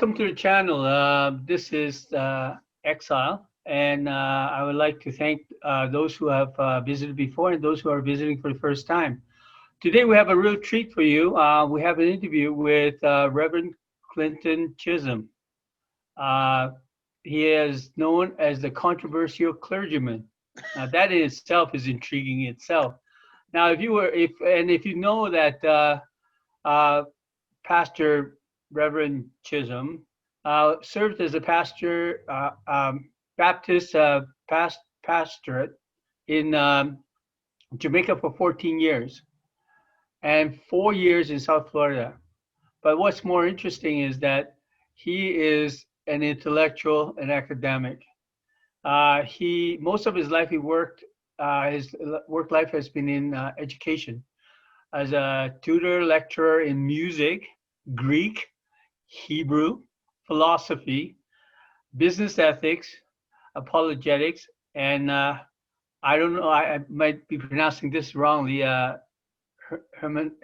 welcome to the channel. This is Exile, and I would like to thank those who have visited before and those who are visiting for the first time. Today we have a real treat for you. We have an interview with Reverend Clinton Chislom. He is known as the Controversial Clergyman. Now that in itself is intriguing in itself. Now, if you know that Pastor Reverend Chislom served as a pastor, Baptist pastorate in Jamaica for 14 years and 4 years in South Florida. But what's more interesting is that he is an intellectual and academic. Most of his life his work life has been in education as a tutor lecturer in music, Greek, Hebrew, philosophy, business ethics, apologetics, and I don't know, I might be pronouncing this wrongly, hermeneutics.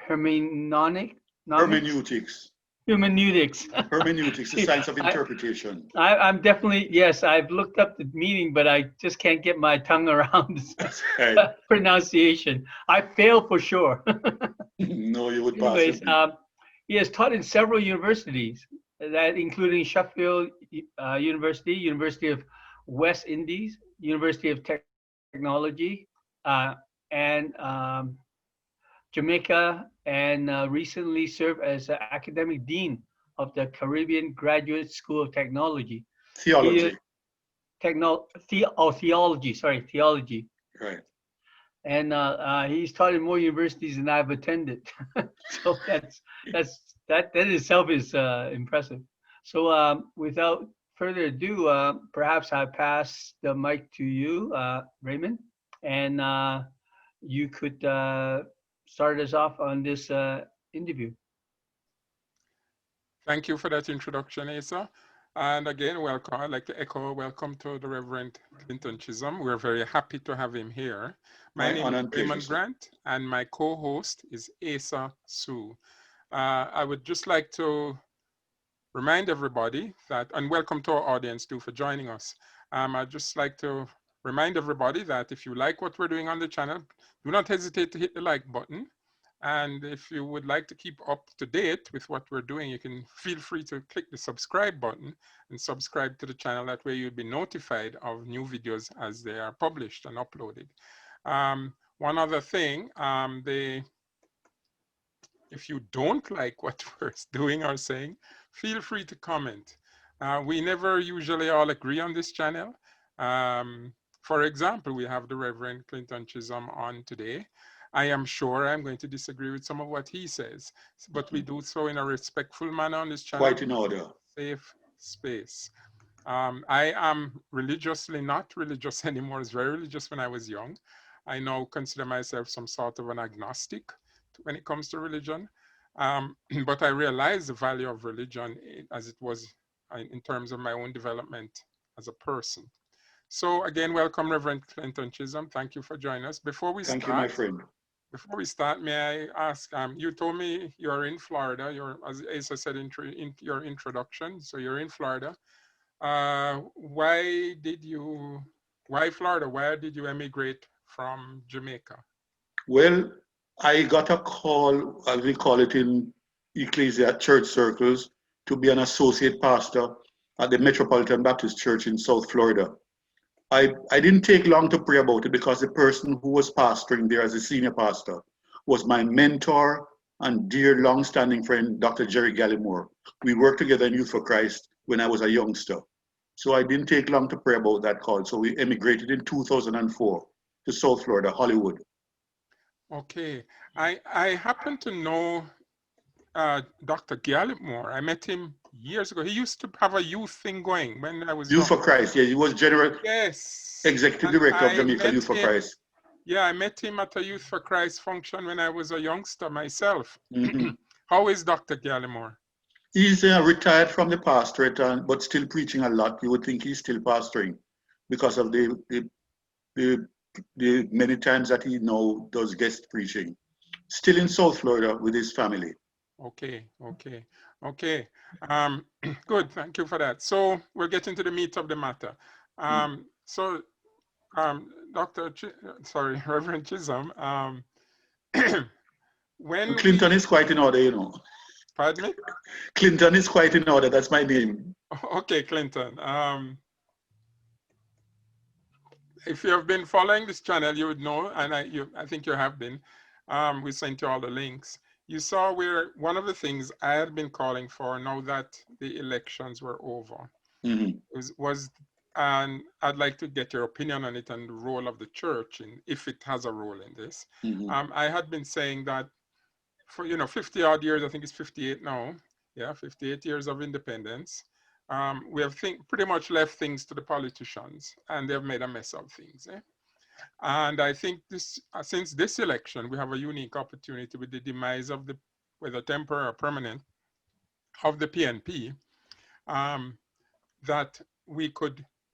Hermeneutics. Hermeneutics, the science of interpretation. I'm definitely, yes, I've looked up the meaning, but I just can't get my tongue around the pronunciation. I fail for sure. No, you would pass. Anyways, he has taught in several universities, that including Sheffield University, University of West Indies, University of Technology, and Jamaica, and recently served as academic dean of the Caribbean Graduate School of Technology. Theology. Theology. Right. And he's taught in more universities than I've attended. So that in itself is impressive. So without further ado, perhaps I pass the mic to you, Raymond, and you could start us off on this interview. Thank you for that introduction, Asa. And again, welcome. I'd like to echo welcome to the Reverend Clinton Chislom. We're very happy to have him here. My name is Raymond Grant, and my co-host is Asa Sue. I would just like to remind everybody that, and welcome to our audience too for joining us. I'd just like to remind everybody that if you like what we're doing on the channel, do not hesitate to hit the like button. And if you would like to keep up to date with what we're doing, you can feel free to click the subscribe button and subscribe to the channel. That way you'll be notified of new videos as they are published and uploaded. One other thing, if you don't like what we're doing or saying, feel free to comment. We never usually all agree on this channel. For example, we have the Reverend Clinton Chislom on today. I am sure I'm going to disagree with some of what he says, but we do so in a respectful manner on this channel. Quite in order. Safe space. I am religiously not religious anymore. I was very religious when I was young. I now consider myself some sort of an agnostic when it comes to religion. But I realize the value of religion as it was in terms of my own development as a person. So again, welcome, Reverend Clinton Chislom. Thank you for joining us. Before we Thank you, my friend. Before we start, may I ask, you told me you're in Florida. As Asa said in your introduction, so you're in Florida. Why Florida? Why did you emigrate from Jamaica? Well, I got a call, as we call it in Ecclesia church circles, to be an associate pastor at the Metropolitan Baptist Church in South Florida. I didn't take long to pray about it because the person who was pastoring there as a senior pastor was my mentor and dear long-standing friend, Dr. Jerry Gallimore. We worked together in Youth for Christ when I was a youngster. So I didn't take long to pray about that call. So we emigrated in 2004 to South Florida, Hollywood. Okay. I happen to know Dr. Gallimore. I met him years ago. He used to have a youth thing going when I was Youth for Christ, yeah, he was general executive director of Jamaica Youth for Christ. Yeah, I met him at a Youth for Christ function when I was a youngster myself. How is Dr. Gallimore? He's retired from the pastorate, but still preaching a lot. You would think he's still pastoring because of the many times that he now does guest preaching. Still in South Florida with his family. Okay, okay. Okay, good, thank you for that. So we'll get into the meat of the matter. Reverend Chislom, when Clinton is quite in order, you know. Pardon me? Clinton is quite in order, that's my name. Okay, Clinton. If you have been following this channel, you would know, and I think you have been. We sent you all the links. You saw where one of the things I had been calling for, now that the elections were over, and I'd like to get your opinion on it and the role of the church, and if it has a role in this. I had been saying that for 50 odd years, I think it's 58 now, 58 years of independence. We have pretty much left things to the politicians, and they've made a mess of things. And I think since this election, we have a unique opportunity with the demise of whether temporary or permanent, of the PNP, that we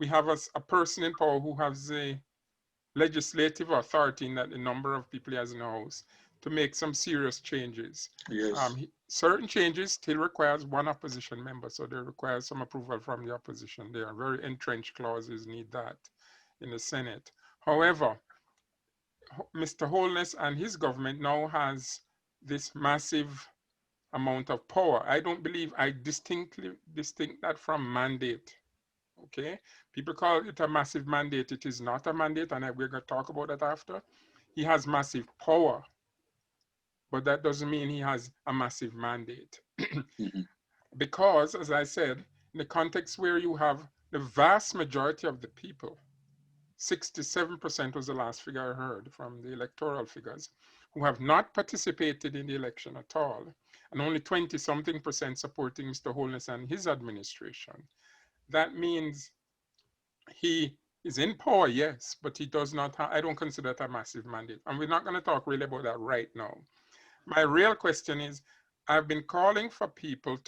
have a person in power who has a legislative authority in that the number of people he has in the House to make some serious changes. Yes. Certain changes still requires one opposition member, so they require some approval from the opposition. They are very entrenched clauses, need that in the Senate. However, Mr. Holness and his government now has this massive amount of power. I don't believe I distinct that from mandate. Okay, people call it a massive mandate. It is not a mandate, and we're going to talk about that after. He has massive power, but that doesn't mean he has a massive mandate. Because, as I said, in the context where you have the vast majority of the people, 67% was the last figure I heard from the electoral figures, who have not participated in the election at all, and only 20-something% supporting Mr. Holness and his administration. That means he is in power, yes, but he does not have, I don't consider that a massive mandate. And we're not going to talk really about that right now. My real question is, I've been calling for people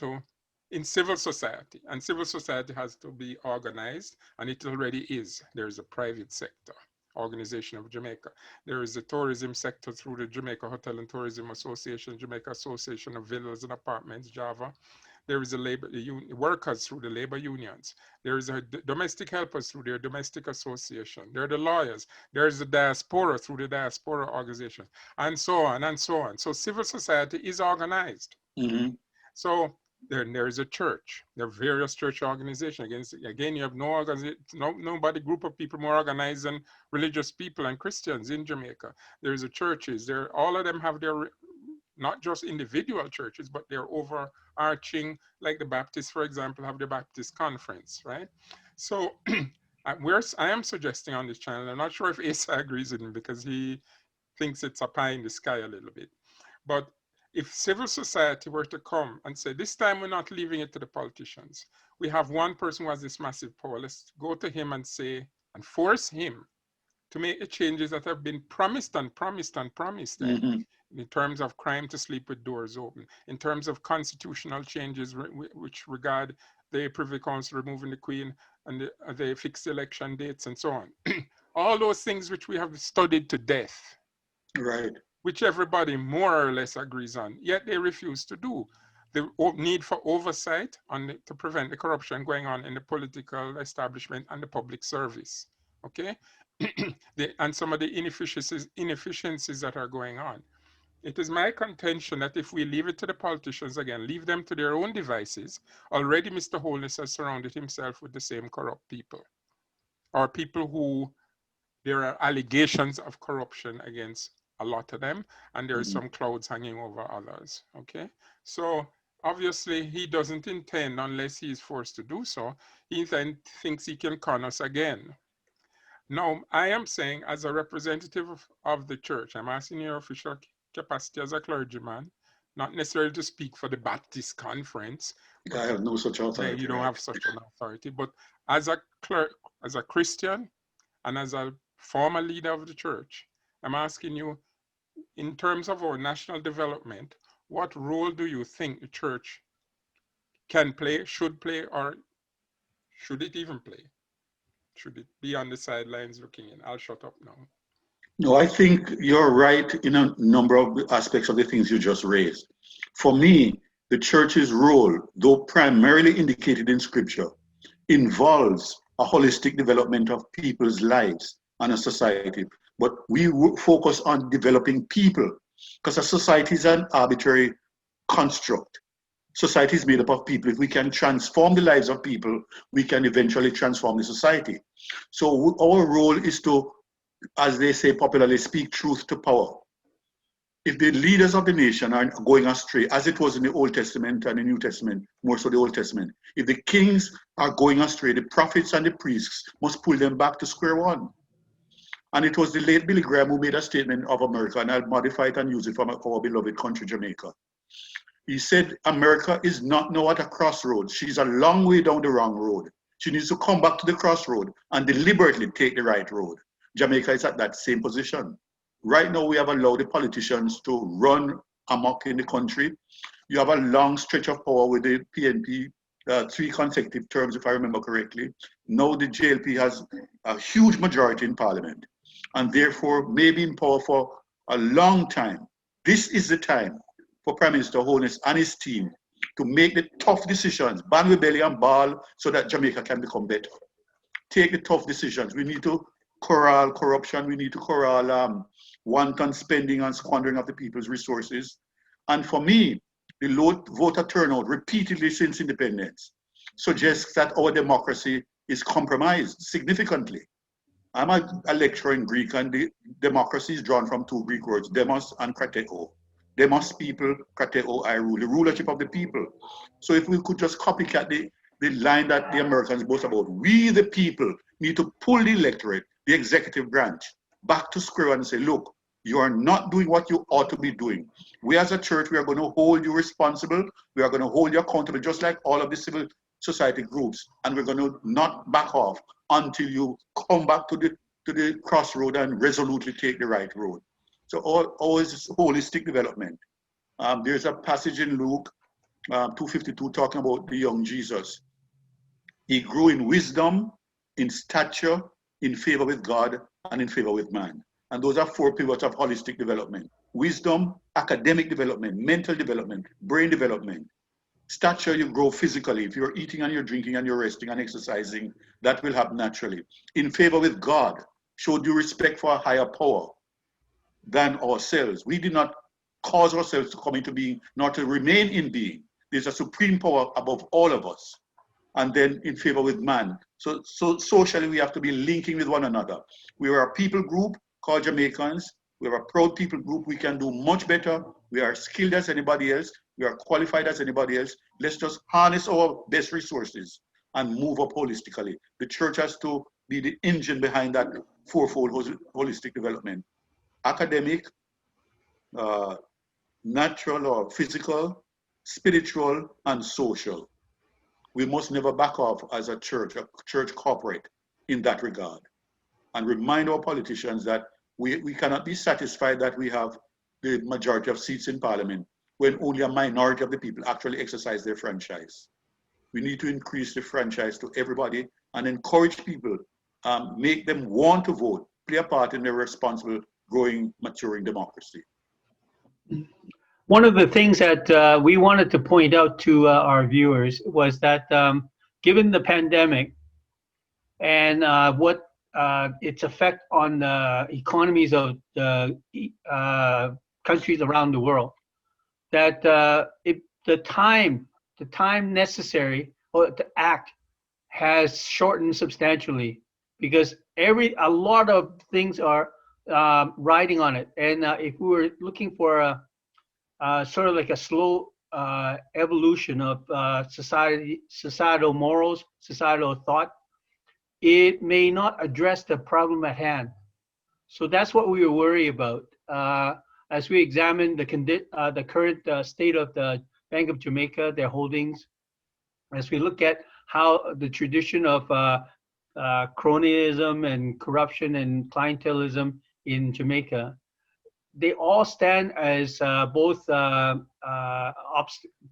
in civil society, and civil society has to be organized, and it already is. There's a private sector organization of Jamaica. There is a tourism sector through the Jamaica Hotel and Tourism Association, Jamaica Association of Villas and Apartments, Java. There is a workers through the labor unions. There is a domestic helpers through their domestic association. There are the lawyers. There is the diaspora through the diaspora organization, and so on and so on. So civil society is organized. So there is a church. There are various church organizations. Again, you have nobody group of people more organized than religious people and Christians in Jamaica. There is a churches. All of them have their, not just individual churches, but they're overarching, like the Baptists, for example, have the Baptist conference, right? So I am suggesting on this channel, I'm not sure if Asa agrees with me because he thinks it's a pie in the sky a little bit, but if civil society were to come and say, this time we're not leaving it to the politicians. We have one person who has this massive power. Let's go to him and say, and force him to make the changes that have been promised and promised and promised. In terms of crime to sleep with doors open, in terms of constitutional changes which regard the Privy Council removing the Queen and the fixed election dates and so on. All those things which we have studied to death. Right. Which everybody more or less agrees on, yet they refuse to do. The need for oversight to prevent the corruption going on in the political establishment and the public service, okay? And some of the inefficiencies that are going on. It is my contention that if we leave it to the politicians again, leave them to their own devices, already Mr. Holness has surrounded himself with the same corrupt people, or people who there are allegations of corruption against a lot of them, and there is some clouds hanging over others, okay? So obviously he doesn't intend, unless he is forced to do so, he then thinks he can con us again. Now, I am saying as a representative of the church, I'm asking your official capacity as a clergyman, not necessarily to speak for the Baptist conference. I have no such authority. You don't have such an authority, but as a clerk, as a Christian, and as a former leader of the church, I'm asking you, in terms of our national development, what role do you think the church can play, should play, or should it even play? Should it be on the sidelines looking in? I'll shut up now. No, I think you're right in a number of aspects of the things you just raised. For me, The church's role, though primarily indicated in scripture, involves a holistic development of people's lives and a society. But we focus on developing people because a society is an arbitrary construct. Society is made up of people. If we can transform the lives of people, we can eventually transform the society. So our role is to, as they say popularly, speak truth to power. If the leaders of the nation are going astray, as it was in the Old Testament and the New Testament, more so the Old Testament, if the kings are going astray, the prophets and the priests must pull them back to square one. And it was the late Billy Graham who made a statement of America, and I'll modify it and use it for our beloved country, Jamaica. He said, America is not now at a crossroads. She's a long way down the wrong road. She needs to come back to the crossroad and deliberately take the right road. Jamaica is at that same position. Right now, we have allowed the politicians to run amok in the country. You have a long stretch of power with the PNP, 3 consecutive terms, if I remember correctly. Now the JLP has a huge majority in parliament and therefore may be in power for a long time. This is the time for Prime Minister Holness and his team to make the tough decisions, ban rebellion, ball, so that Jamaica can become better. Take the tough decisions. We need to corral corruption. We need to corral wanton spending and squandering of the people's resources. And for me, the low voter turnout repeatedly since independence suggests that our democracy is compromised significantly. I'm a lecturer in Greek, and the democracy is drawn from 2 Greek words, demos and krateo. Demos, people, krateo, I rule, the rulership of the people. So if we could just copycat the line that the Americans boast about, we the people need to pull the electorate, the executive branch, back to square one and say, look, you are not doing what you ought to be doing. We as a church, we are going to hold you responsible. We are going to hold you accountable, just like all of the civil society groups. And we're going to not back off until you come back to the crossroad and resolutely take the right road. So always this holistic development. There's a passage in Luke 2:52 talking about the young Jesus. He grew in wisdom, in stature, in favor with God, and in favor with man. And those are 4 pivots of holistic development. Wisdom, academic development, mental development, brain development. Stature, you grow physically. If you're eating and you're drinking and you're resting and exercising, that will happen naturally. In favor with God, show due respect for a higher power than ourselves. We did not cause ourselves to come into being, nor to remain in being. There's a supreme power above all of us. And then in favor with man. So socially, we have to be linking with one another. We are a people group called Jamaicans. We are a proud people group. We can do much better. We are skilled as anybody else. We are qualified as anybody else. Let's just harness our best resources and move up holistically. The church has to be the engine behind that 4-fold holistic development. Academic, natural or physical, spiritual, and social. We must never back off as a church corporate in that regard. And remind our politicians that we cannot be satisfied that we have the majority of seats in parliament when only a minority of the people actually exercise their franchise. We need to increase the franchise to everybody and encourage people, make them want to vote, play a part in their responsible, growing, maturing democracy. One of the things that we wanted to point out to our viewers was that given the pandemic and what its effect on the economies of the countries around the world, that the time necessary to act has shortened substantially, because a lot of things are riding on it. And if we were looking for a sort of like a slow evolution of societal morals, societal thought, it may not address the problem at hand. So that's what we were worried about as we examine the current state of the Bank of Jamaica, their holdings, as we look at how the tradition of cronyism and corruption and clientelism in Jamaica, they all stand as both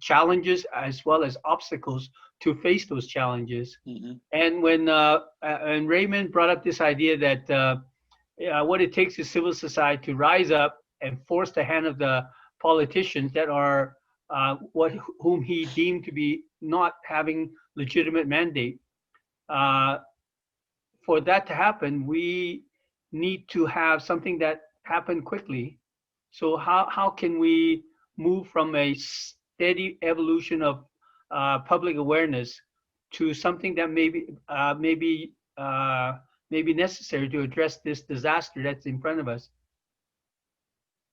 challenges as well as obstacles to face those challenges. Mm-hmm. And when Raymond brought up this idea that what it takes is civil society to rise up and force the hand of the politicians that are whom he deemed to be not having legitimate mandate. For that to happen, we need to have something that happen quickly. So how can we move from a steady evolution of public awareness to something that may be necessary to address this disaster that's in front of us?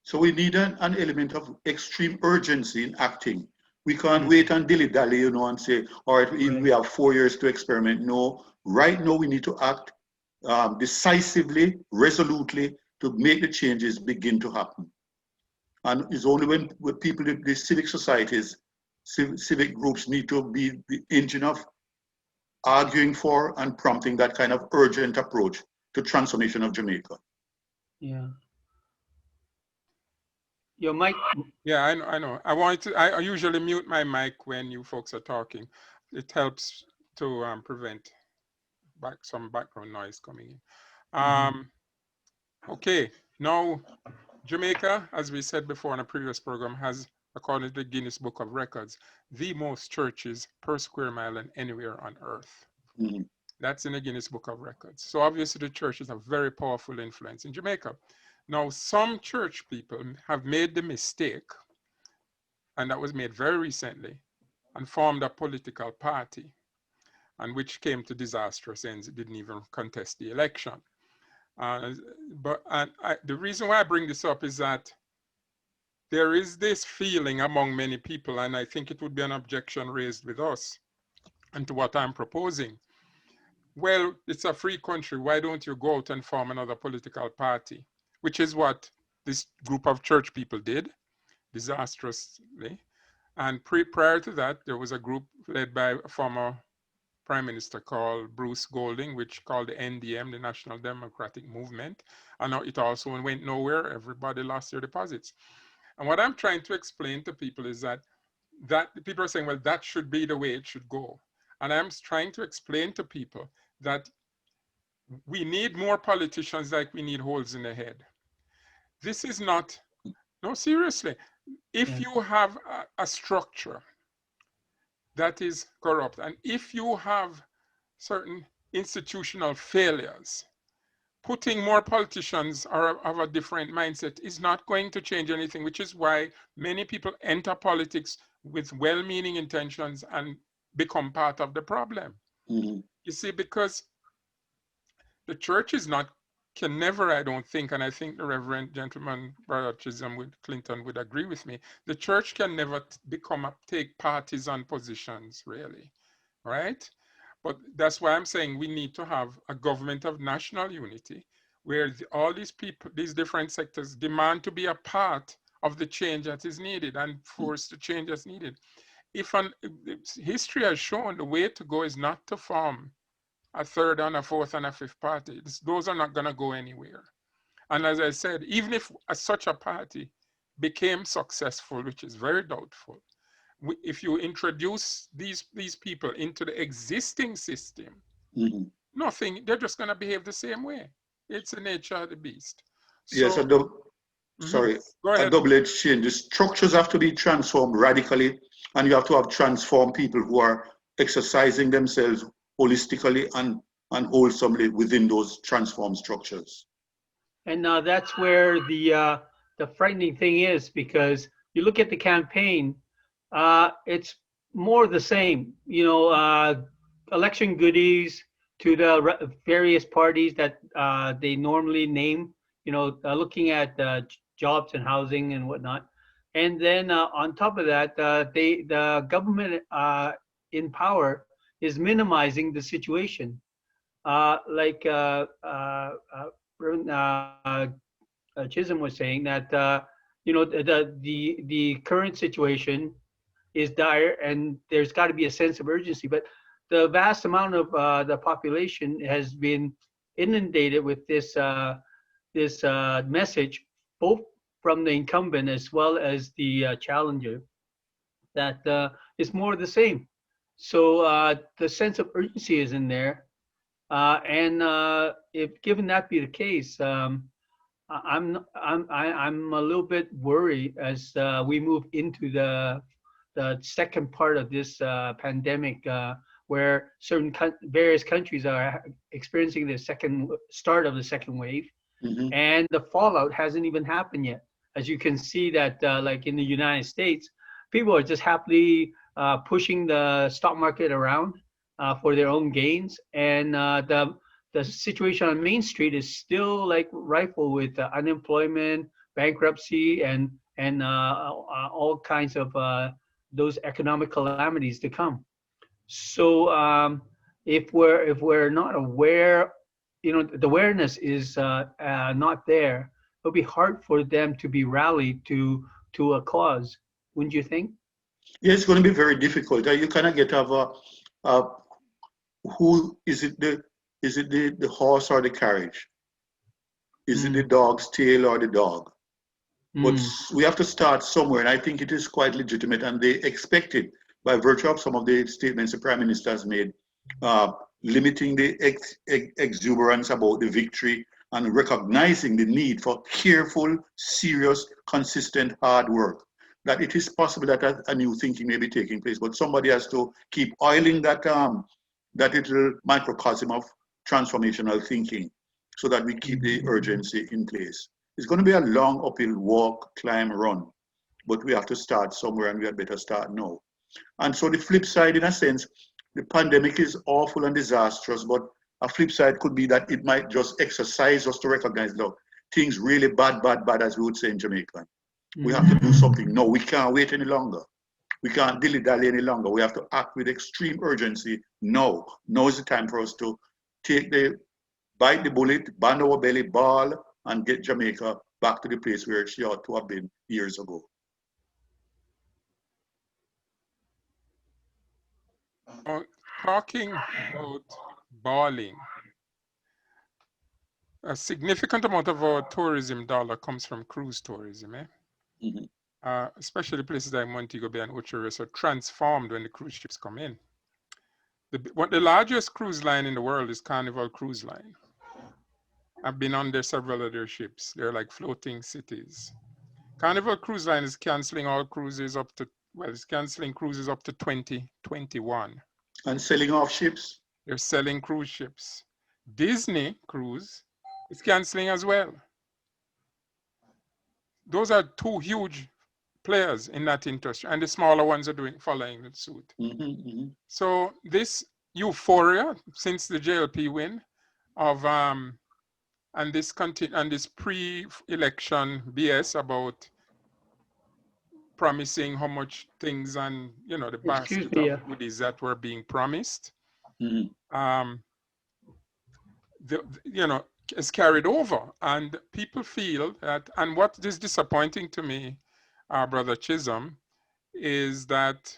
So we need an element of extreme urgency in acting. We can't wait and dilly-dally, you know, and say, all right, we have 4 years to experiment. No, right now we need to act decisively, resolutely, to make the changes begin to happen. And it's only when people, the civic societies, civic groups need to be the engine of arguing for and prompting that kind of urgent approach to transformation of Jamaica. Yeah. Your mic. Yeah, I know. I usually mute my mic when you folks are talking. It helps to prevent some background noise coming in. Okay, now Jamaica, as we said before in a previous program, has, according to the Guinness Book of Records, the most churches per square mile than anywhere on earth. That's in the Guinness Book of Records. So obviously the church is a very powerful influence in Jamaica. Now, some church people have made the mistake, and that was made very recently, and formed a political party, and which came to disastrous ends. It didn't even contest the election. The reason why I bring this up is that there is this feeling among many people, and I think it would be an objection raised with us and to what I'm proposing. Well, it's a free country. Why don't you go out and form another political party? Which is what this group of church people did, disastrously. And prior to that, there was a group led by a former Prime Minister called Bruce Golding, which called the NDM, the National Democratic Movement. And it also went nowhere. Everybody lost their deposits. And what I'm trying to explain to people is that people are saying, well, that should be the way it should go. And I'm trying to explain to people that we need more politicians like we need holes in the head. This is not, no, seriously. If you have a structure that is corrupt, and if you have certain institutional failures, putting more politicians of a different mindset is not going to change anything, which is why many people enter politics with well-meaning intentions and become part of the problem. You see, because the church can never, I don't think, and I think the Reverend Gentleman, Brother Chislom Clinton would agree with me, the church can never take partisan positions, really, right? But that's why I'm saying we need to have a government of national unity where all these people, these different sectors demand to be a part of the change that is needed and force the change that's needed. History has shown the way to go is not to form a third and a fourth and a fifth party. Those are not going to go anywhere. And as I said, even if such a party became successful, which is very doubtful, if you introduce these people into the existing system, they're just going to behave the same way. It's the nature of the beast. Yes, a double-edged change. The structures have to be transformed radically, and you have to have transformed people who are exercising themselves holistically and wholesomely within those transformed structures. And that's where the frightening thing is, because you look at the campaign, it's more the same, election goodies to the various parties that they normally name, looking at jobs and housing and whatnot. And then on top of that, the government in power is minimizing the situation. Like Chislom was saying that the current situation is dire, and there's got to be a sense of urgency. But the vast amount of the population has been inundated with this message, both from the incumbent as well as the challenger, that it's more of the same. So the sense of urgency is in there, and if given that be the case, I'm a little bit worried as we move into the the second part of this pandemic, where various countries are experiencing the start of the second wave, and the fallout hasn't even happened yet. As you can see that, like in the United States, people are just happily pushing the stock market around for their own gains, and the situation on Main Street is still like rife with unemployment, bankruptcy, and all kinds of those economic calamities to come. So if we're not aware, the awareness is not there, it'll be hard for them to be rallied to a cause. Wouldn't you think? Yeah, it's going to be very difficult. You cannot get who is it? The horse or the carriage? Is it the dog's tail or the dog? But we have to start somewhere, and I think it is quite legitimate, and they expect it by virtue of some of the statements the Prime Minister has made, limiting the exuberance about the victory and recognizing the need for careful, serious, consistent, hard work. That it is possible that a new thinking may be taking place, but somebody has to keep oiling that little microcosm of transformational thinking so that we keep the urgency in place. It's going to be a long uphill walk, climb, run, but we have to start somewhere, and we had better start now. And so the flip side, in a sense, the pandemic is awful and disastrous, but a flip side could be that it might just exercise us to recognize, look, things really bad, as we would say in Jamaica. We have to do something. No, we can't wait any longer. We can't dilly-dally any longer. We have to act with extreme urgency now. Now is the time for us to bite the bullet, band our belly, ball, and get Jamaica back to the place where she ought to have been years ago. Talking about balling, a significant amount of our tourism dollar comes from cruise tourism, especially places like Montego Bay and Ocho Rios are transformed when the cruise ships come in. The largest cruise line in the world is Carnival Cruise Line. I've been on there several of their ships. They're like floating cities. Carnival Cruise Line is canceling all cruises it's canceling cruises up to 2021. And selling off ships? They're selling cruise ships. Disney Cruise is canceling as well. Those are two huge players in that industry, and the smaller ones are following the suit. So this euphoria since the JLP win of and this pre-election BS about promising how much things and the basket of goodies that were being promised, is carried over, and people feel that. And what is disappointing to me, Brother Chislom, is that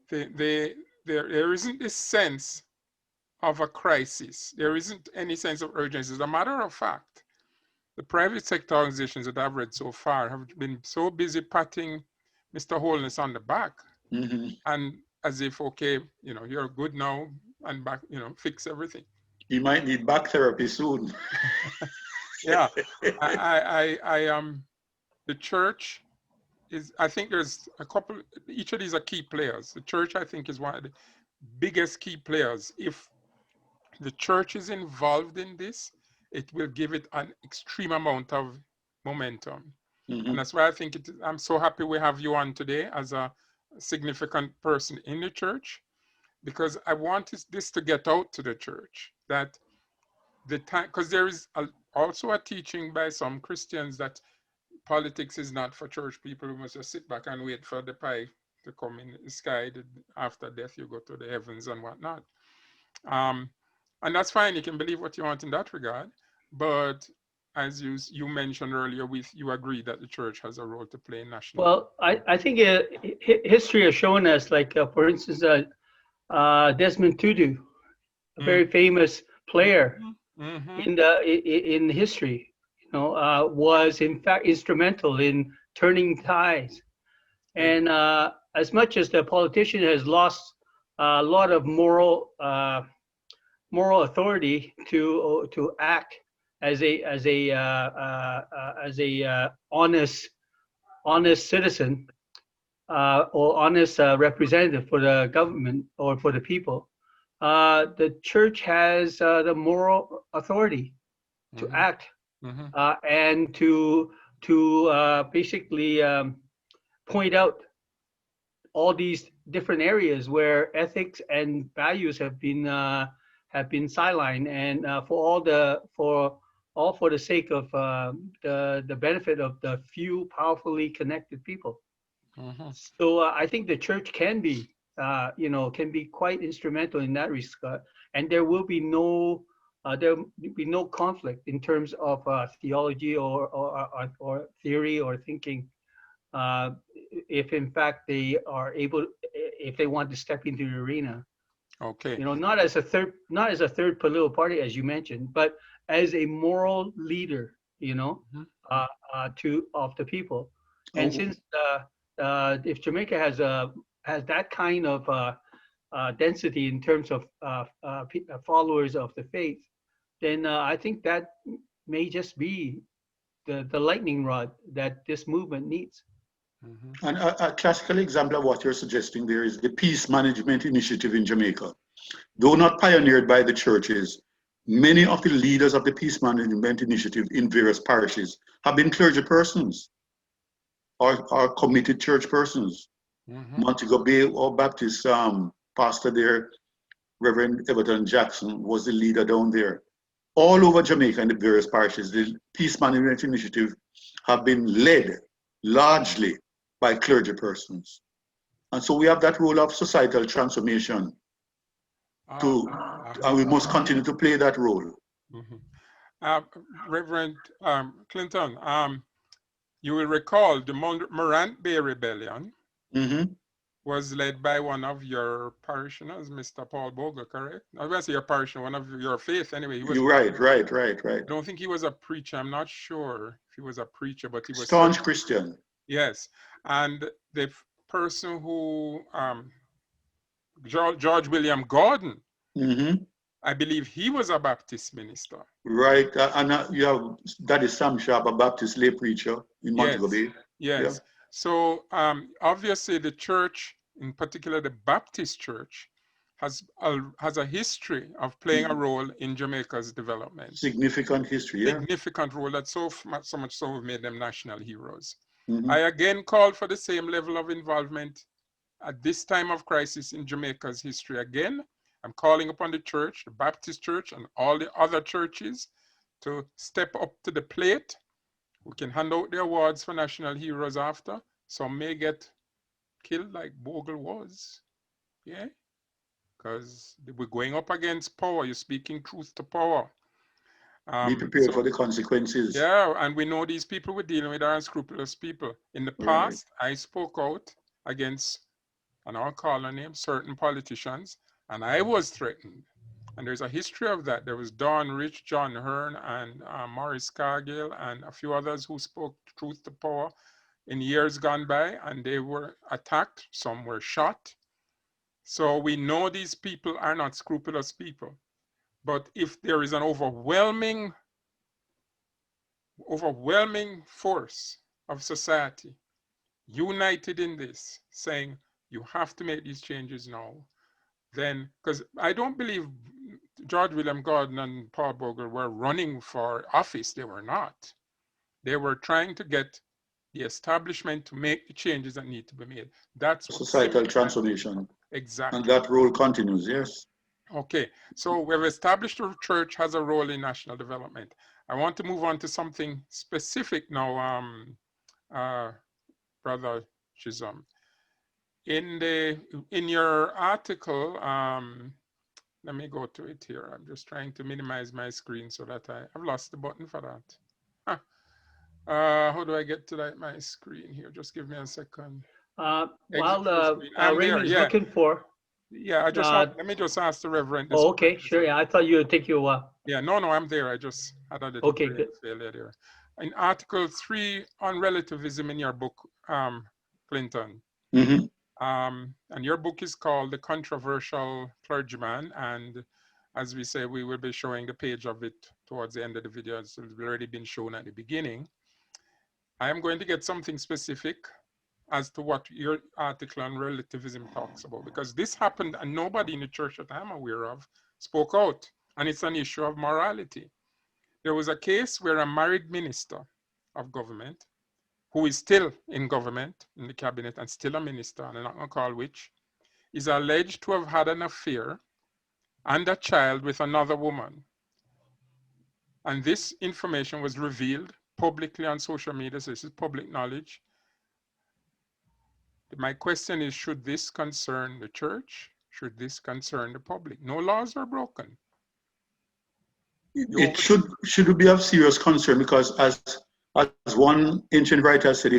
there isn't this sense of a crisis. There isn't any sense of urgency. As a matter of fact, the private sector organizations that I've read so far have been so busy patting Mr. Holness on the back, and as if, okay, you're good now, and back, fix everything. You might need back therapy soon. Yeah, the church is, I think there's a couple, each of these are key players. The church, I think, is one of the biggest key players. If the church is involved in this, it will give it an extreme amount of momentum. And that's why I think I'm so happy we have you on today as a significant person in the church, because I want this to get out to the church, that the time, because there is also a teaching by some Christians that politics is not for church people. We must just sit back and wait for the pie to come in the sky. After death, you go to the heavens and whatnot. And that's fine. You can believe what you want in that regard. But as you mentioned earlier, you agree that the church has a role to play nationally. Well, I think history has shown us, like, for instance, Desmond Tutu, a very famous player in history, was in fact instrumental in turning tides. And as much as the politician has lost a lot of moral authority to act as a honest honest citizen or honest representative for the government or for the people, the church has the moral authority to act and to basically point out all these different areas where ethics and values have been sidelined, and for the sake of the benefit of the few powerfully connected people. So I think the church can be quite instrumental in that regard, and there will be no conflict in terms of theology or theory or thinking, if in fact they are able, if they want to step into the arena. Okay. Not as a third political party, as you mentioned, but as a moral leader, of the people. And since if Jamaica has that kind of density in terms of followers of the faith, then I think that may just be the lightning rod that this movement needs. And a classical example of what you're suggesting there is the Peace Management Initiative in Jamaica. Though not pioneered by the churches, many of the leaders of the Peace Management Initiative in various parishes have been clergy persons or committed church persons. Montego Bay or Baptist pastor there, Reverend Everton Jackson, was the leader down there. All over Jamaica in the various parishes, the Peace Management Initiative have been led largely by clergy persons. And so we have that role of societal transformation and we must continue to play that role. Reverend Clinton, you will recall the Morant Bay Rebellion was led by one of your parishioners, Mr. Paul Bogle, correct? I was going to say your parishioner, one of your faith anyway. You're right. I don't think he was a preacher. I'm not sure if he was a preacher, but he was staunch Christian. Yes. And the person who, George William Gordon, I believe he was a Baptist minister. Right. And you have Daddy Sam Sharp, a Baptist lay preacher in Montego Bay. Yes. Yeah. So obviously the church, in particular the Baptist church, has a history of playing a role in Jamaica's development. Significant history, yeah. Significant role that so much so made them national heroes. I again call for the same level of involvement at this time of crisis in Jamaica's history. Again, I'm calling upon the church, the Baptist church, and all the other churches to step up to the plate. We can hand out the awards for national heroes after. Some may get killed like Bogle was. Yeah? Because we're going up against power. You're speaking truth to power. Be prepared for the consequences. Yeah, and we know these people we're dealing with are unscrupulous people. In the past, I spoke out against, and I'll call a name, certain politicians, and I was threatened. And there's a history of that. There was Don Rich, John Hearn, and Maurice Cargill, and a few others who spoke truth to power in years gone by, and they were attacked. Some were shot. So we know these people are not scrupulous people. But if there is an overwhelming force of society united in this, saying you have to make these changes now, then, because I don't believe George William Gordon and Paul Bogle were running for office. They were not. They were trying to get the establishment to make the changes that need to be made. That's societal transformation. Exactly. And that role continues, yes. Okay, so we've established the church has a role in national development. I want to move on to something specific now, Brother Chislom. In your article, let me go to it here. I'm just trying to minimize my screen so that I've lost the button for that. How do I get to my screen here? Just give me a second. While Raymond is looking for. Yeah, I just let me just ask the Reverend. Oh, okay, sure. Yeah, I thought it would take you a while. Yeah, no, I'm there. I just had a little failure there. In Article 3 on relativism in your book, Clinton, and your book is called The Controversial Clergyman, and as we say, we will be showing the page of it towards the end of the video. It's already been shown at the beginning. I am going to get something specific as to what your article on relativism talks about, because this happened and nobody in the church that I'm aware of spoke out, and it's an issue of morality. There was a case where a married minister of government, who is still in government, in the cabinet, and still a minister, and I'm not going to call which, is alleged to have had an affair and a child with another woman. And this information was revealed publicly on social media, so this is public knowledge. My question is, should this concern the church? Should this concern the public? No laws are broken. It should be of serious concern, because as one ancient writer said,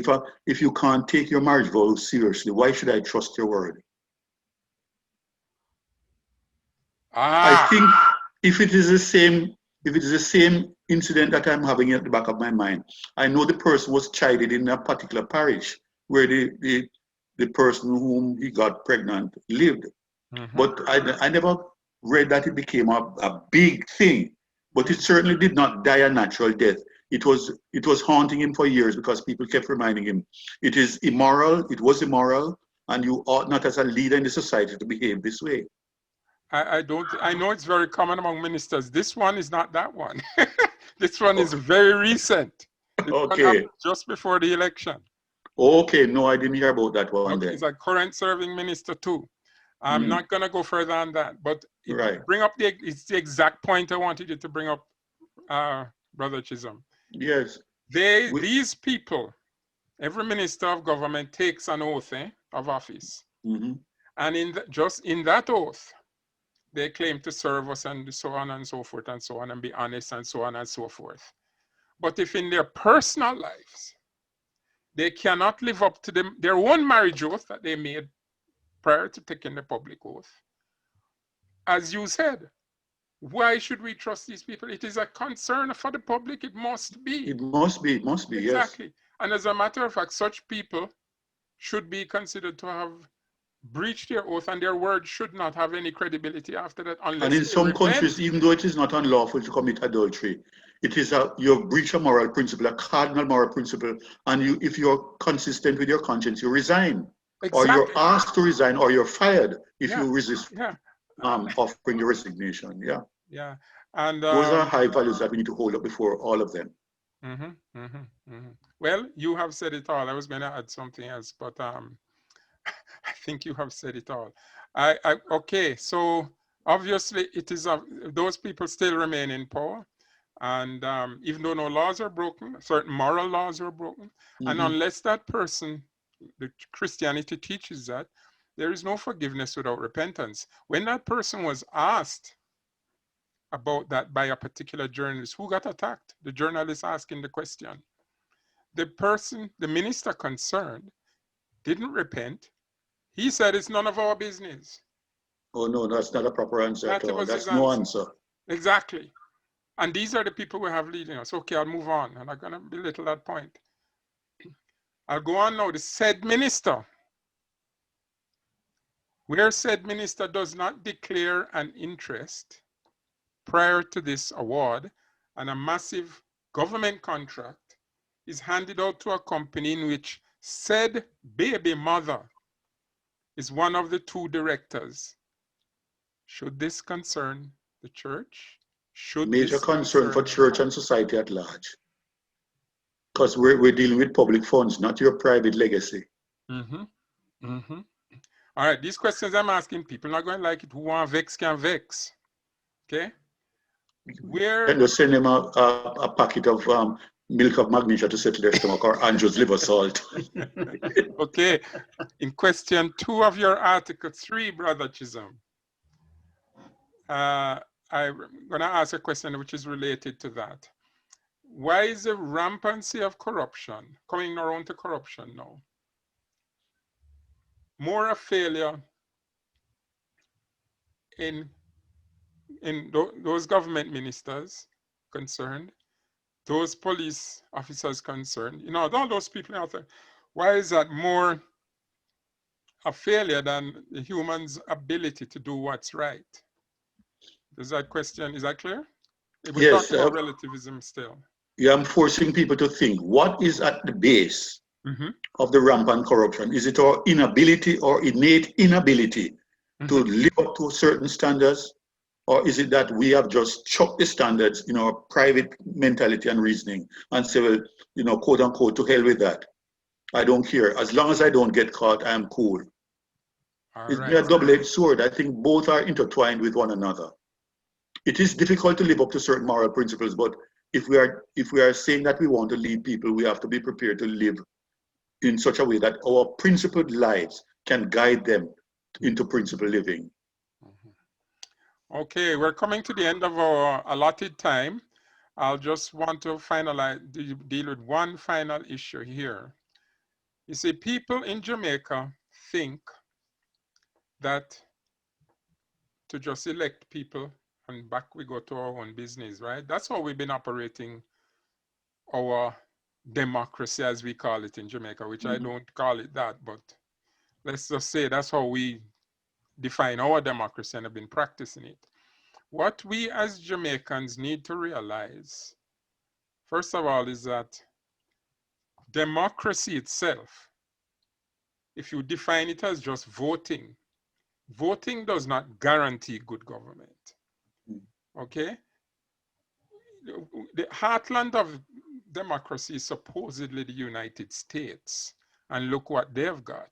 if you can't take your marriage vows seriously, why should I trust your word? I think if it is the same incident that I'm having at the back of my mind, I know the person was chided in a particular parish where the person whom he got pregnant lived. Mm-hmm. But I never read that it became a big thing. But it certainly did not die a natural death. It was haunting him for years because people kept reminding him, it is immoral, it was immoral, and you ought not as a leader in the society to behave this way. I know it's very common among ministers. This one is not that one. This one is very recent. Okay. Just before the election. Okay, no, I didn't hear about that one. Okay, he's a current serving minister too. I'm not going to go further on that, but bring up it's the exact point I wanted you to bring up, Brother Chislom. Yes. These people, every minister of government takes an oath of office. Mm-hmm. And just in that oath, they claim to serve us and so on and so forth and so on and be honest and so on and so forth. But if in their personal lives, they cannot live up to their own marriage oath that they made prior to taking the public oath, as you said, why should we trust these people? It is a concern for the public. It must be. It must be, exactly. Yes. And as a matter of fact, such people should be considered to have breached their oath, and their word should not have any credibility after that. And in some countries, even though it is not unlawful to commit adultery, it is you breach a moral principle, a cardinal moral principle, and if you're consistent with your conscience, you resign. Exactly. Or you're asked to resign, or you're fired if you resist offering your resignation. Yeah. Yeah. And those are high values that we need to hold up before all of them. Well, you have said it all. I was going to add something else, but I think you have said it all. Okay, so obviously it is those people still remain in power, and even though no laws are broken, certain moral laws are broken, and unless that person, the Christianity teaches that there is no forgiveness without repentance. When that person was asked about that by a particular journalist who got attacked, the journalist asking the question, the minister concerned didn't repent. He said it's none of our business. Oh no, that's not a proper answer at all. That's no answer. Exactly. And these are the people we have leading us. Okay, I'll move on. I'm not going to belittle that point. I'll go on now. The said minister, where said minister does not declare an interest prior to this award, and a massive government contract is handed out to a company in which said baby mother is one of the two directors. Should this concern the church? Major concern for church and society at large. Because we're dealing with public funds, not your private legacy. All right, these questions I'm asking, people not going to like it. Who want vex can vex. Okay? And just send them a packet of milk of magnesia to settle their stomach, or Andrew's liver salt. Okay. In question 2 of your article 3, Brother Chislom, I'm going to ask a question which is related to that. Why is the rampancy of corruption, coming around to corruption now, more a failure in those government ministers concerned, those police officers concerned, all those people out there? Why is that more a failure than the human's ability to do what's right? Is that question, is that clear? We're talking about relativism still. I'm forcing people to think, what is at the base of the rampant corruption? Is it our inability or innate inability to live up to certain standards? Or is it that we have just chucked the standards in our private mentality and reasoning and say, well, you know, quote unquote, to hell with that. I don't care. As long as I don't get caught, I am cool. It's a double-edged sword. I think both are intertwined with one another. It is difficult to live up to certain moral principles, but if we are saying that we want to lead people, we have to be prepared to live in such a way that our principled lives can guide them into principled living. Okay, we're coming to the end of our allotted time. I'll just want to deal with one final issue here. You see, people in Jamaica think that to just elect people and back we go to our own business, right? That's how we've been operating our democracy, as we call it in Jamaica, which I don't call it that, but let's just say that's how we define our democracy and have been practicing it. What we as Jamaicans need to realize, first of all, is that democracy itself, if you define it as just voting, voting does not guarantee good government. Okay? The heartland of democracy is supposedly the United States, and look what they've got.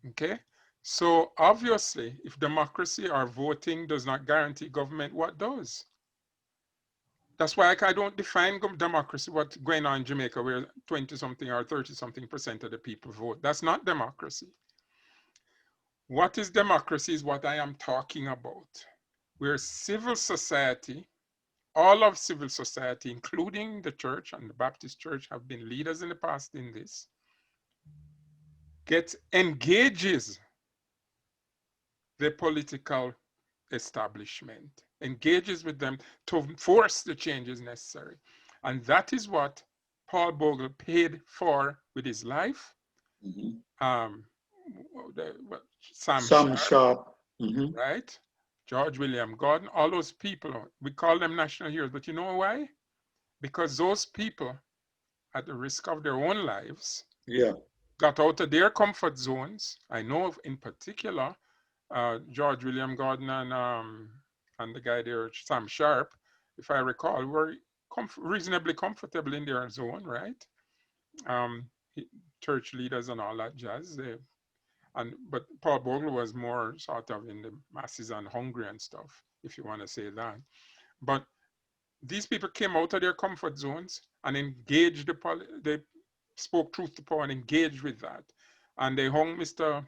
Okay? So obviously, if democracy or voting does not guarantee government, what does? That's why I don't define democracy, what's going on in Jamaica, where 20-something or 30-something% of the people vote. That's not democracy. What is democracy is what I am talking about, where civil society, all of civil society, including the church and the Baptist church, have been leaders in the past in this, engages the political establishment, engages with them to force the changes necessary. And that is what Paul Bogle paid for with his life. Sam Sharp, right? George William Gordon, all those people, we call them national heroes, but you know why? Because those people, at the risk of their own lives, got out of their comfort zones. I know in particular, George William Gordon and the guy there, Sam Sharp, if I recall, were reasonably comfortable in their zone, right? Church leaders and all that jazz. But Paul Bogle was more sort of in the masses and hungry and stuff, if you want to say that. But these people came out of their comfort zones and engaged they spoke truth to power and engaged with that. And they hung Mr.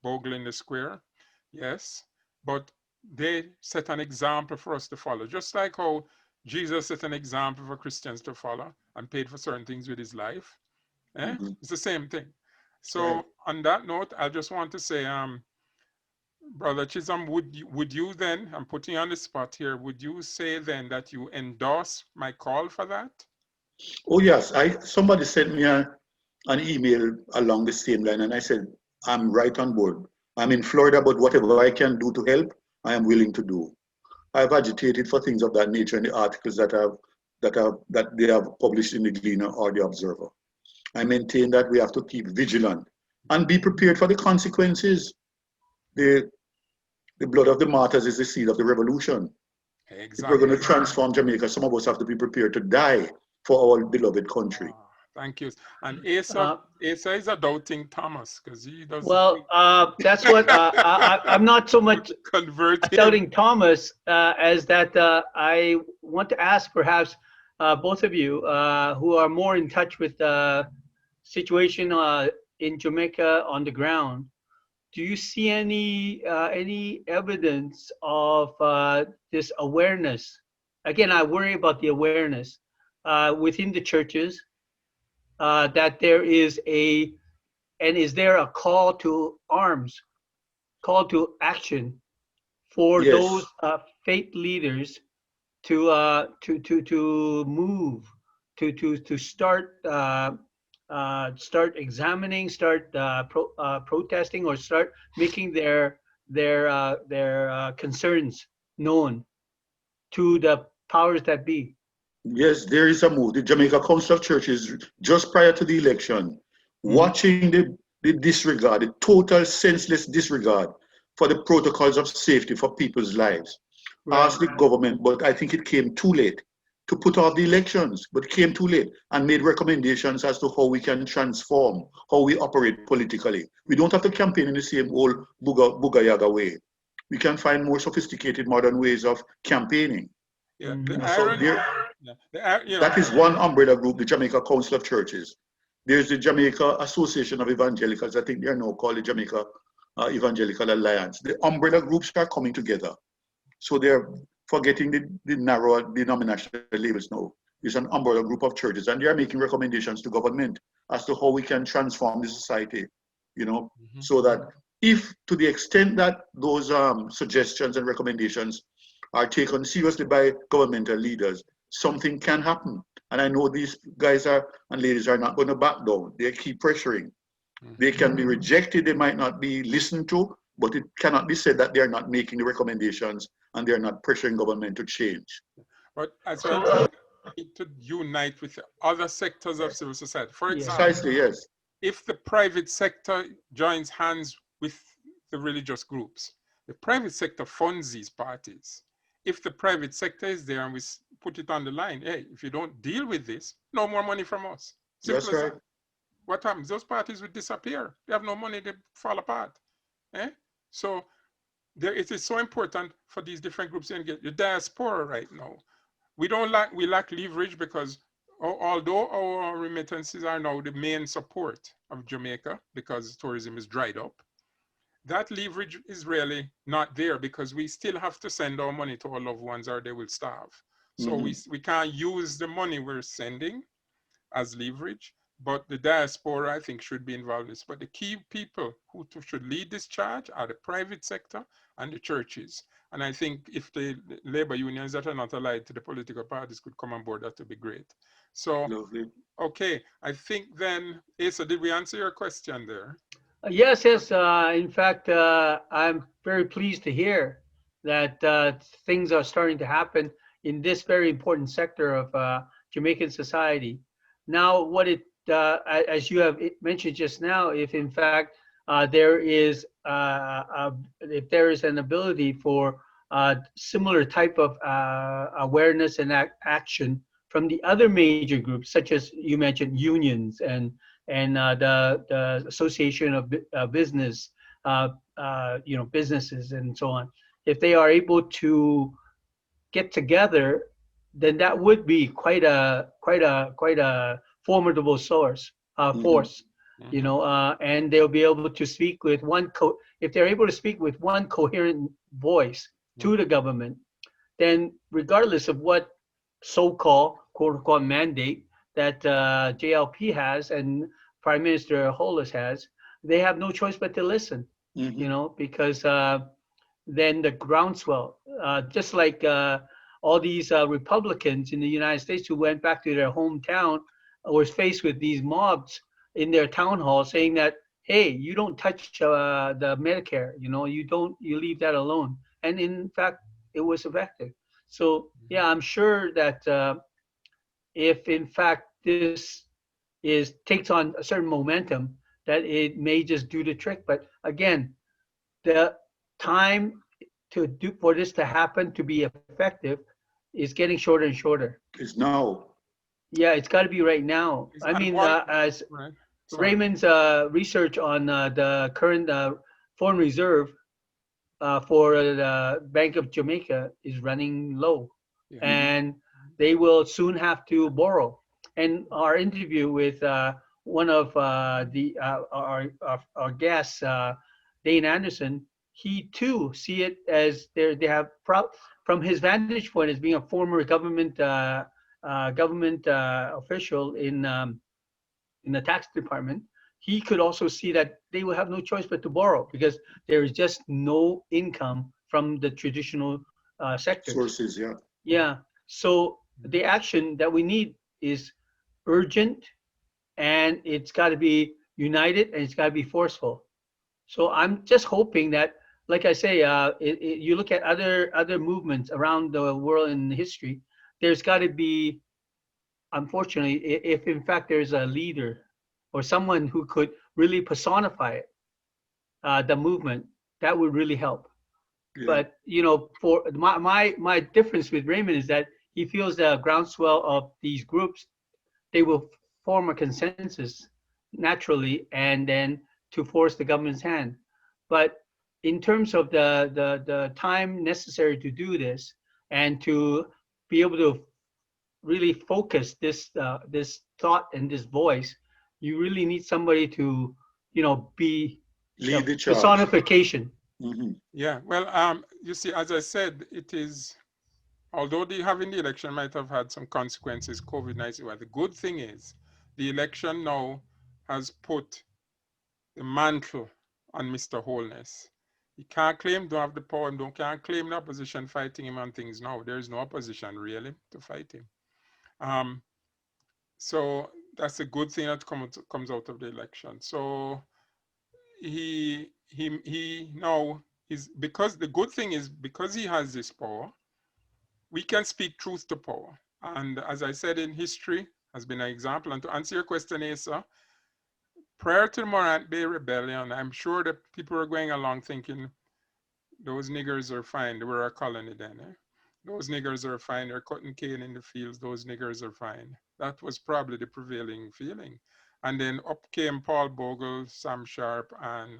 Bogle in the square, yes, but they set an example for us to follow, just like how Jesus set an example for Christians to follow and paid for certain things with his life. It's the same thing. So on that note, I just want to say, Brother Chislom, would you then, I'm putting you on the spot here, would you say then that you endorse my call for that? Oh yes, somebody sent me an email along the same line, and I said, I'm right on board. I'm in Florida, but whatever I can do to help, I am willing to do. I've agitated for things of that nature in the articles that they have published in the Gleaner or the Observer. I maintain that we have to keep vigilant and be prepared for the consequences. The blood of the martyrs is the seed of the revolution. Exactly. If we're going to transform Jamaica, some of us have to be prepared to die for our beloved country. Thank you. And Asa is a doubting Thomas, because he doesn't. Well, that's what I'm not so much doubting Thomas as that I want to ask perhaps both of you who are more in touch with the situation in Jamaica on the ground. Do you see any evidence of this awareness? Again, I worry about the awareness within the churches. That there is is there a call to arms, call to action for those faith leaders to move, to start examining, start protesting, or start making their concerns known to the powers that be. Yes, there is a move. The Jamaica Council of Churches, just prior to the election, watching the disregard, the total senseless disregard for the protocols of safety for people's lives, asked the government, but I think it came too late, to put off the elections, but came too late, and made recommendations as to how we can transform, how we operate politically. We don't have to campaign in the same old Buga Yaga way. We can find more sophisticated, modern ways of campaigning. Yeah, that is one umbrella group, the Jamaica Council of Churches. There's the Jamaica Association of Evangelicals. I think they are now called the Jamaica Evangelical Alliance. The umbrella groups are coming together. So they're forgetting the narrow denominational labels now. There's an umbrella group of churches, and they are making recommendations to government as to how we can transform the society, so that if, to the extent that those suggestions and recommendations are taken seriously by governmental leaders, something can happen. And I know these guys and ladies are not going to back down. They keep pressuring. They can be rejected, they might not be listened to, but it cannot be said that they are not making the recommendations and they are not pressuring government to change. But as well, we need to unite with other sectors of civil society. For example, precisely, yes. If the private sector joins hands with the religious groups, the private sector funds these parties. If the private sector is there and we put it on the line, hey, if you don't deal with this, no more money from us. Simple That's right. That. What happens? Those parties will disappear. They have no money, they fall apart. So it is so important for these different groups to engage. The diaspora right now, we lack leverage because although our remittances are now the main support of Jamaica because tourism is dried up, that leverage is really not there because we still have to send our money to our loved ones or they will starve. So we can't use the money we're sending as leverage, but the diaspora, I think, should be involved in this. But the key people who should lead this charge are the private sector and the churches. And I think if the labor unions that are not allied to the political parties could come on board, that would be great. So, lovely. Okay, I think then, Asa, did we answer your question there? Yes. In fact, I'm very pleased to hear that things are starting to happen in this very important sector of Jamaican society. Now, as you have mentioned just now, if in fact there is an ability for similar type of awareness and action from the other major groups, such as you mentioned, unions and the Association of Business, businesses and so on. If they are able to get together, then that would be quite a formidable force, and they'll be able to speak with if they're able to speak with one coherent voice to the government, then regardless of what so-called quote-unquote mandate that JLP has and Prime Minister Hollis has, they have no choice but to listen, because then the groundswell, just like all these Republicans in the United States who went back to their hometown was faced with these mobs in their town hall saying that, hey, you don't touch the Medicare, you leave that alone. And in fact, it was effective. So yeah, I'm sure that if in fact this takes on a certain momentum, that it may just do the trick. But again, the time for this to happen, to be effective, is getting shorter and shorter. It's now. Yeah, it's got to be right now. I mean, as Raymond's research on the current foreign reserve for the Bank of Jamaica is running low, and they will soon have to borrow. And our interview with one of our guests, Dane Anderson, he too see it as they have from his vantage point as being a former government official in the tax department. He could also see that they will have no choice but to borrow because there is just no income from the traditional sectors. Sources, yeah. Yeah. So the action that we need is urgent, and it's got to be united, and it's got to be forceful. So I'm just hoping that, like I say, you look at other movements around the world in history, there's got to be, unfortunately, if in fact there's a leader or someone who could really personify it, the movement, that would really help. Yeah. But for my difference with Raymond is that he feels the groundswell of these groups, they will form a consensus naturally, and then to force the government's hand. But in terms of the time necessary to do this and to be able to really focus this thought and this voice, you really need somebody to be lead the charge. Personification. Mm-hmm. Yeah, well, you see, as I said, it is, although having the election might have had some consequences, COVID-19, well, the good thing is the election now has put the mantle on Mr. Holness. He can't claim to have the power, can't claim the opposition fighting him on things now. There is no opposition really to fight him. So that's a good thing that comes out of the election. So he now is, because the good thing is, because he has this power, we can speak truth to power. And as I said, in history has been an example. And to answer your question, Asa, prior to the Morant Bay Rebellion, I'm sure that people were going along thinking, those niggers are fine. They were a colony then. Those niggers are fine. They're cutting cane in the fields. Those niggers are fine. That was probably the prevailing feeling. And then up came Paul Bogle, Sam Sharp, and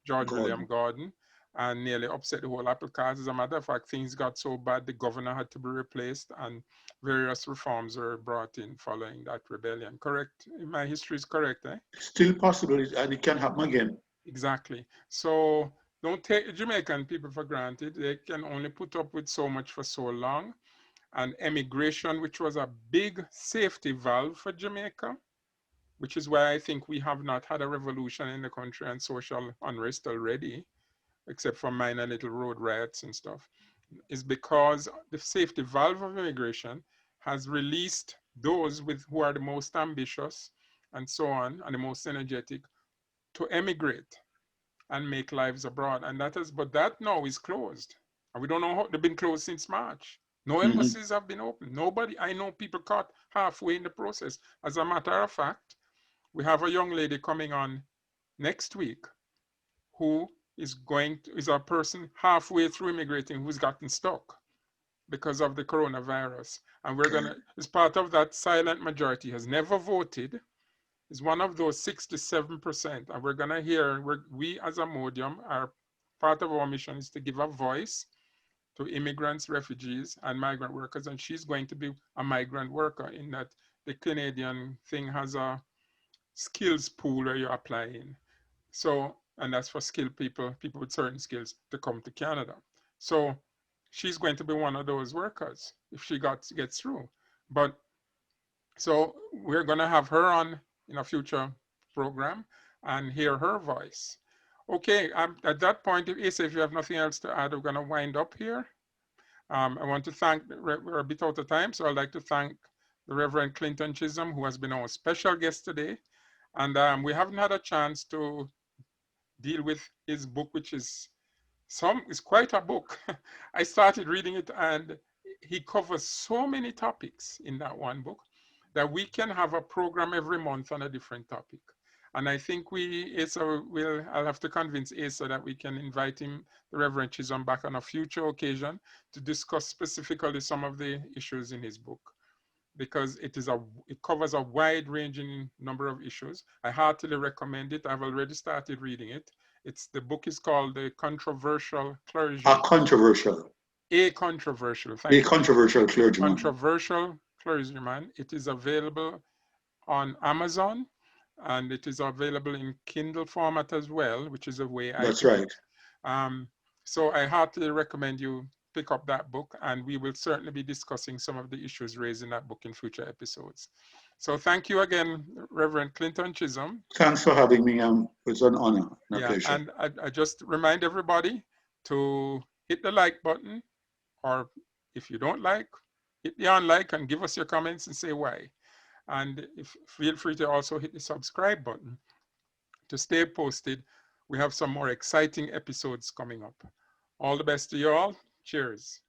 George William Gordon, and nearly upset the whole apple cart. As a matter of fact, things got so bad, the governor had to be replaced, and various reforms were brought in following that rebellion. Correct? My history is correct, eh? Still possible, and it can happen again. Exactly. So don't take Jamaican people for granted. They can only put up with so much for so long. And emigration, which was a big safety valve for Jamaica, which is why I think we have not had a revolution in the country and social unrest already, except for minor little road riots and stuff, is because the safety valve of immigration has released those who are the most ambitious and so on, and the most energetic, to emigrate and make lives abroad. And but that now is closed. And we don't know how, they've been closed since March. No embassies have been open. Nobody, I know people caught halfway in the process. As a matter of fact, we have a young lady coming on next week who is a person halfway through immigrating who's gotten stuck because of the coronavirus. And we're gonna, as part of that silent majority, has never voted, is one of those 67%. And we're gonna hear, we as a Modium, part of our mission is to give a voice to immigrants, refugees, and migrant workers. And she's going to be a migrant worker, in that the Canadian thing has a skills pool where you apply in. So, and that's for skilled people with certain skills to come to Canada. So she's going to be one of those workers if she gets through. But so we're going to have her on in a future program and hear her voice. Okay, at that point, Asa, if you have nothing else to add, we're going to wind up here. I want to thank, we're a bit out of time, so I'd like to thank the Reverend Clinton Chislom, who has been our special guest today. And we haven't had a chance to deal with his book, which is quite a book. I started reading it, and he covers so many topics in that one book that we can have a program every month on a different topic. And I think I'll have to convince Asa that we can invite him, the Reverend Chislom, back on a future occasion to discuss specifically some of the issues in his book, because it covers a wide-ranging number of issues. I heartily recommend it. I've already started reading it. The book is called The Controversial Clergyman. Controversial. A Controversial. Controversial Clergyman. Controversial Clergyman. It is available on Amazon, and it is available in Kindle format as well, which is a way I That's right. So I heartily recommend you pick up that book, and we will certainly be discussing some of the issues raised in that book in future episodes. So thank you again, Reverend Clinton Chislom. Thanks for having me. It's an honor and a pleasure. And I just remind everybody to hit the like button, or if you don't like, hit the unlike and give us your comments and say why. And feel free to also hit the subscribe button to stay posted. We have some more exciting episodes coming up. All the best to you all. Cheers.